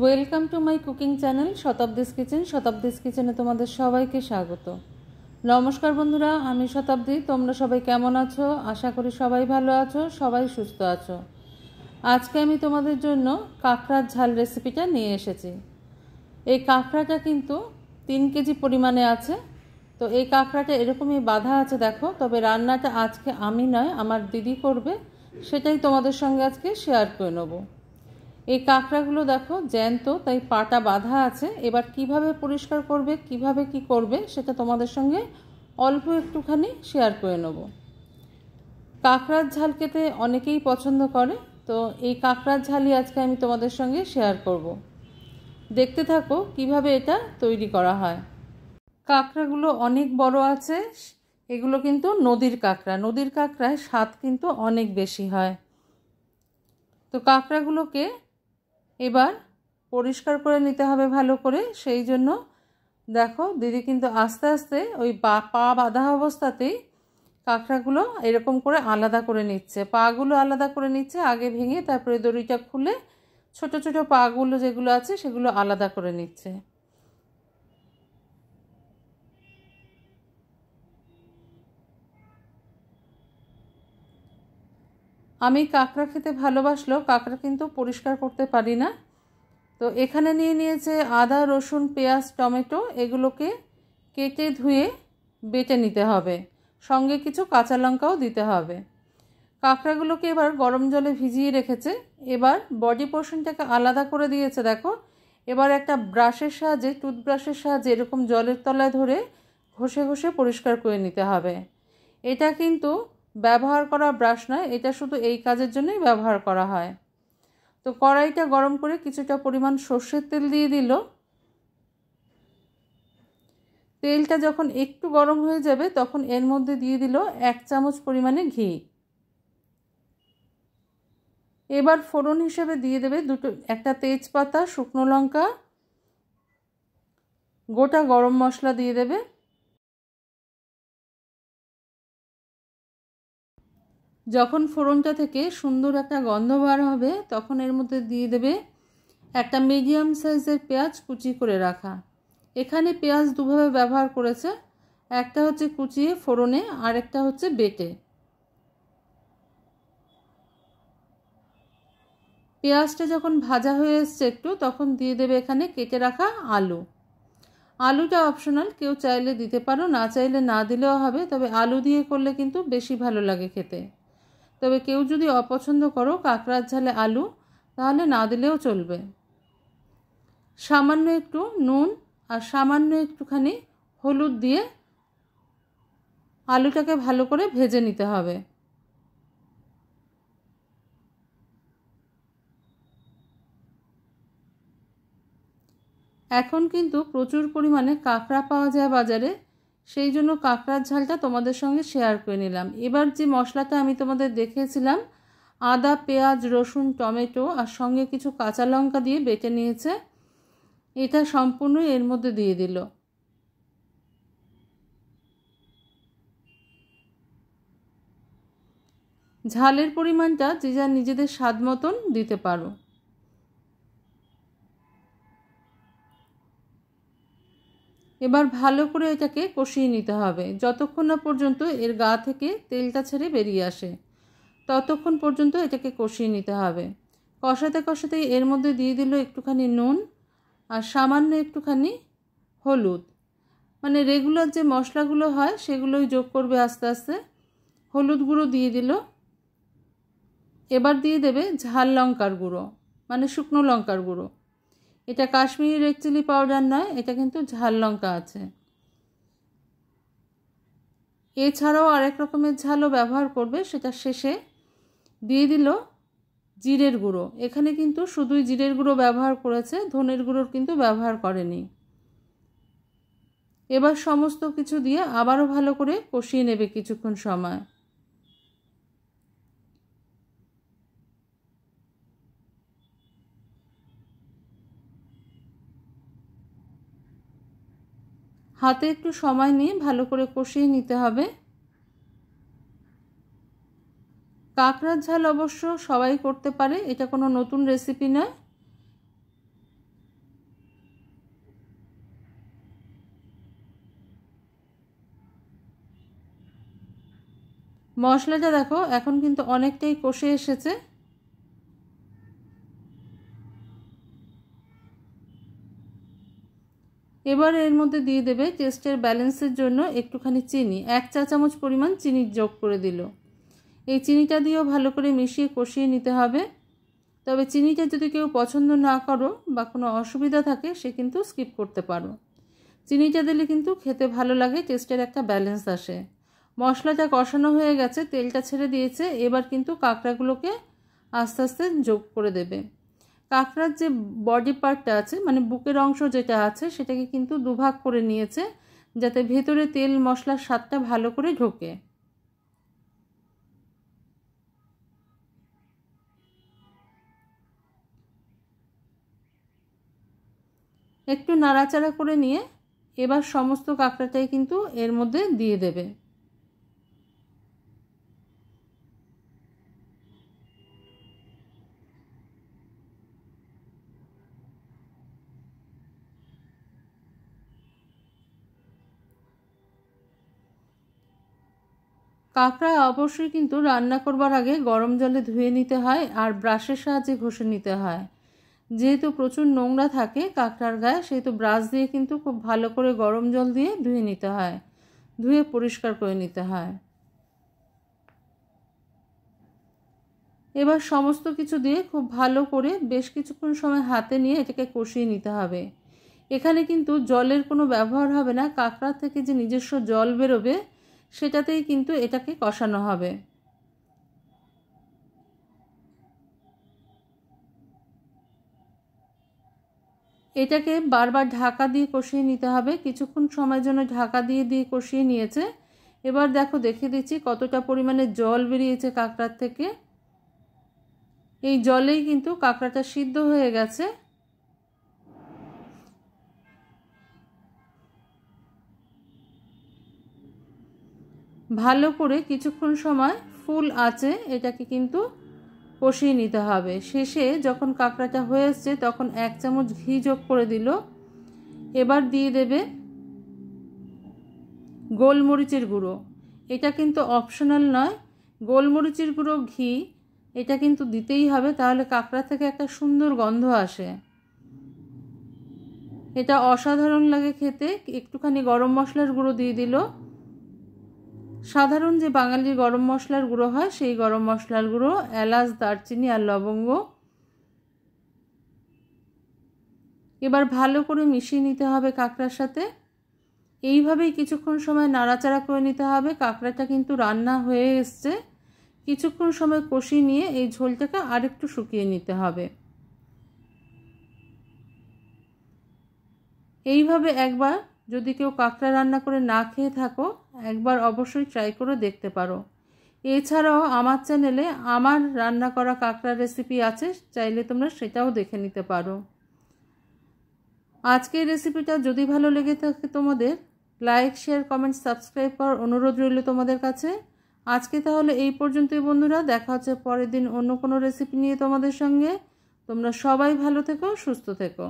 Welcome to my cooking channel Shatabdi's kitchen. Shatabdi's কিচেনে তোমাদের সবাইকে স্বাগত। নমস্কার বন্ধুরা, আমি শতাব্দী। তোমরা সবাই কেমন আছো? আশা করি সবাই ভালো আছো, সবাই সুস্থ আছো। আজকে আমি তোমাদের জন্য কাঁকড়ার ঝাল রেসিপিটা নিয়ে এসেছি। এই কাঁকড়াটা কিন্তু 3 কেজি পরিমাণে আছে। তো এই কাঁকড়াটা এরকমই বাঁধা আছে দেখো, তবে রান্নাটা আজকে আমি নয়, আমার দিদি করবে, সেটাই তোমাদের সঙ্গে আজকে শেয়ার করে নেবো। এই কাঁকড়াগুলো দেখো জ্যান্ত, তাই পাটা বাঁধা আছে। এবার কিভাবে পরিষ্কার করবে, কিভাবে কি করবে, সেটা তোমাদের সঙ্গে অল্প একটুখানি শেয়ার করে নেব। কাঁকড়ার ঝাল খেতে অনেকেই পছন্দ করে, তো এই কাঁকড়ার ঝালই আজকে আমি তোমাদের সঙ্গে শেয়ার করব। দেখতে থাকো কিভাবে এটা তৈরি করা হয়। কাঁকড়াগুলো অনেক বড় আছে। এগুলো কিন্তু নদীর কাঁকড়া। নদীর কাঁকড়ায় স্বাদ কিন্তু অনেক বেশি হয়। তো কাঁকড়াগুলোকে এবার পরিষ্কার করে নিতে হবে ভালো করে। সেই জন্য দেখো দিদি কিন্তু আস্তে আস্তে ওই পা বাঁধা অবস্থাতেই কাঁকড়াগুলো এরকম করে আলাদা করে নিচ্ছে, পাগুলো আলাদা করে নিচ্ছে আগে ভেঙে, তারপরে দড়িটা খুলে ছোট ছোট পাগুলো যেগুলো আছে সেগুলো আলাদা করে নিচ্ছে। আমি কাঁকড়া খেতে ভালোবাসলেও কাঁকড়া কিন্তু পরিষ্কার করতে পারি না। তো এখানে নিয়ে নিয়েছে আদা, রসুন, পেঁয়াজ, টমেটো। এগুলোকে কেটে ধুয়ে বেটে নিতে হবে, সঙ্গে কিছু কাঁচা লঙ্কাও দিতে হবে। কাঁকড়াগুলোকে এবার গরম জলে ভিজিয়ে রেখেছে। এবার বডি পোর্শনটাকে আলাদা করে দিয়েছে দেখো। এবার একটা ব্রাশের সাহায্যে, টুথব্রাশের সাহায্যে এরকম জলের তলায় ধরে ঘষে ঘষে পরিষ্কার করে নিতে হবে। এটা কিন্তু ব্যবহার করা ব্রাশ নয়, এটা শুধু এই কাজের জন্যই ব্যবহার করা হয়। তো কড়াইটা গরম করে কিছুটা পরিমাণ সর্ষের তেল দিয়ে দিল। তেলটা যখন একটু গরম হয়ে যাবে তখন এর মধ্যে দিয়ে দিল 1 চামচ পরিমাণে ঘি। এবার ফোড়ন হিসেবে দিয়ে দেবে একটা তেজপাতা, শুকনো লঙ্কা, গোটা গরম মশলা দিয়ে দেবে। যখন ফোড়নটা থেকে সুন্দর একটা গন্ধ বার হবে তখন এর মধ্যে দিয়ে দেবে একটা মিডিয়াম সাইজের পেঁয়াজ কুচি করে রাখা। এখানে পেঁয়াজ দুভাবে ব্যবহার করেছে, একটা হচ্ছে কুচিয়ে ফোড়নে, আর একটা হচ্ছে বেটে। পেঁয়াজটা যখন ভাজা হয়ে এসছে একটু, তখন দিয়ে দেবে এখানে কেটে রাখা আলু। আলুটা অপশনাল, কেউ চাইলে দিতে পারো, না চাইলে না দিলেও হবে, তবে আলু দিয়ে করলে কিন্তু বেশি ভালো লাগে খেতে। তবে কেউ যদি অপছন্দ করো কাঁকড়ার ঝালে আলু, তাহলে না দিলেও চলবে। সামান্য একটু নুন আর সামান্য একটুখানি হলুদ দিয়ে আলুটাকে ভালো করে ভেজে নিতে হবে। এখন কিন্তু প্রচুর পরিমাণে কাঁকড়া পাওয়া যায় বাজারে, সেই জন্য কাঁকড়ার ঝালটা তোমাদের সঙ্গে শেয়ার করে নিলাম। এবার যে মশলাটা আমি তোমাদের দেখিয়েছিলাম, আদা, পেঁয়াজ, রসুন, টমেটো আর সঙ্গে কিছু কাঁচা লঙ্কা দিয়ে বেটে নিয়েছে, এটা সম্পূর্ণ এর মধ্যে দিয়ে দিল। ঝালের পরিমাণটা যে যার নিজেদের স্বাদ মতন দিতে পারো। এবার ভালো করে এটাকে কষিয়ে নিতে হবে যতক্ষণ না পর্যন্ত এর গা থেকে তেলটা ছেড়ে বেরিয়ে আসে, ততক্ষণ পর্যন্ত এটাকে কষিয়ে নিতে হবে। কষাতে কষাতেই এর মধ্যে দিয়ে দিল একটুখানি নুন আর সামান্য একটুখানি হলুদ, মানে রেগুলার যে মশলাগুলো হয় সেগুলোই যোগ করবে আস্তে আস্তে। হলুদ গুঁড়ো দিয়ে দিল। এবার দিয়ে দেবে ঝাল লঙ্কার গুঁড়ো, মানে শুকনো লঙ্কার গুঁড়ো। এটা কাশ্মীরি রেড চিলি পাউডার নয়, এটা কিন্তু ঝাল লঙ্কা আছে। এছাড়াও আরেক রকমের ঝালও ব্যবহার করবে, সেটা শেষে। দিয়ে দিল জিরের গুঁড়ো। এখানে কিন্তু শুধুই জিরের গুঁড়ো ব্যবহার করেছে, ধনের গুঁড়োর কিন্তু ব্যবহার করেনি। এবার সমস্ত কিছু দিয়ে আবারও ভালো করে কষিয়ে নেবে কিছুক্ষণ সময়। হাতে একটু সময় নিয়ে ভালো করে কষিয়ে নিতে হবে। কাঁকড়ার ঝাল অবশ্য সবাই করতে পারে, এটা কোনো নতুন রেসিপি নয়। মশলাটা দেখো এখন কিন্তু অনেকটাই কষে এসেছে। এবার এর মধ্যে দিয়ে দেবে টেস্টের ব্যালেন্সের জন্য একটুখানি চিনি, 1 চা চামচ পরিমাণ চিনি যোগ করে দিল। এই চিনিটা দিয়েও ভালো করে মিশিয়ে কষিয়ে নিতে হবে। তবে চিনিটা যদি কেউ পছন্দ না করো বা কোনো অসুবিধা থাকে সে কিন্তু স্কিপ করতে পারো। চিনিটা দিলে কিন্তু খেতে ভালো লাগে, টেস্টের একটা ব্যালেন্স আসে। মশলাটা কষানো হয়ে গেছে, তেলটা ছেড়ে দিয়েছে। এবার কিন্তু কাঁকড়াগুলোকে আস্তে আস্তে যোগ করে দেবে। কাঁকড়ার যে বডি পার্টটা আছে মানে বুকের অংশ যেটা আছে সেটাকে কিন্তু দুভাগ করে নিয়েছে যাতে ভেতরে তেল মশলার স্বাদটা ভালো করে ঢোকে। একটু নাড়াচাড়া করে নিয়ে এবার সমস্ত কাঁকড়াটাই কিন্তু এর মধ্যে দিয়ে দেবে। কাঁকড়া অবশ্যই কিন্তু রান্না করবার আগে গরম জলে ধুয়ে নিতে হয় আর ব্রাশের সাহায্যে ঘষে নিতে হয়। যেহেতু প্রচুর নোংরা থাকে কাঁকড়ার গায়ে, সেহেতু ব্রাশ দিয়ে কিন্তু খুব ভালো করে গরম জল দিয়ে ধুয়ে নিতে হয়, ধুয়ে পরিষ্কার করে নিতে হয়। এবার সমস্ত কিছু দিয়ে খুব ভালো করে বেশ কিছুক্ষণ সময় হাতে নিয়ে এটাকে কষিয়ে নিতে হবে। এখানে কিন্তু জলের কোনো ব্যবহার হবে না, কাঁকড়া থেকে যে নিজস্ব জল বেরোবে সেটাতেই কিন্তু এটাকে কষানো হবে। এটাকে বারবার ঢাকা দিয়ে কষিয়ে নিতে হবে। কিছুক্ষণ সময়ের জন্য ঢাকা দিয়ে দিয়ে কষিয়ে নিয়েছে। এবার দেখো দেখিয়ে দিচ্ছি কতটা পরিমাণে জল বেরিয়েছে কাঁকড়ার থেকে। এই জলেই কিন্তু কাঁকড়াটা সিদ্ধ হয়ে গেছে। ভালো করে কিছুক্ষণ সময় ফুল আঁচে এটাকে কিন্তু কষিয়ে নিতে হবে। শেষে যখন কাঁকড়াটা হয়ে এসছে তখন 1 চামচ ঘি যোগ করে দিল। এবার দিয়ে দেবে গোলমরিচের গুঁড়ো। এটা কিন্তু অপশনাল নয়, গোলমরিচের গুঁড়ো ঘি এটা কিন্তু দিতেই হবে, তাহলে কাঁকড়া থেকে একটা সুন্দর গন্ধ আসে। এটা অসাধারণ লাগে খেতে। একটুখানি গরম মশলার গুঁড়ো দিয়ে দিল, সাধারণ যে বাঙালির গরম মশলার গুঁড়ো হয় সেই গরম মশলার গুঁড়ো, এলাচ, দারচিনি আর লবঙ্গ। এবার ভালো করে মিশিয়ে নিতে হবে কাঁকড়ার সাথে। এইভাবেই কিছুক্ষণ সময় নাড়াচাড়া করে নিতে হবে। কাঁকড়াটা কিন্তু রান্না হয়ে এসছে। কিছুক্ষণ সময় কষিয়ে নিয়ে এই ঝোলটাকে আরেকটু শুকিয়ে নিতে হবে। এইভাবে একবার যদি কেউ কাঁকড়া রান্না করে না খেয়ে থাকো একবার অবশ্যই ট্রাই করে দেখতে পারো। এছাড়াও আমার চ্যানেলে আমার রান্না করা কাঁকড়ার রেসিপি আছে, চাইলে তোমরা সেটাও দেখে নিতে পারো। আজকের রেসিপিটা যদি ভালো লেগে থাকে তোমাদের, লাইক, শেয়ার, কমেন্ট, সাবস্ক্রাইব করার অনুরোধ রইল তোমাদের কাছে। আজকে তাহলে এই পর্যন্তই বন্ধুরা, দেখা হচ্ছে পরের দিন অন্য কোনো রেসিপি নিয়ে তোমাদের সঙ্গে। তোমরা সবাই ভালো থেকো, সুস্থ থেকো।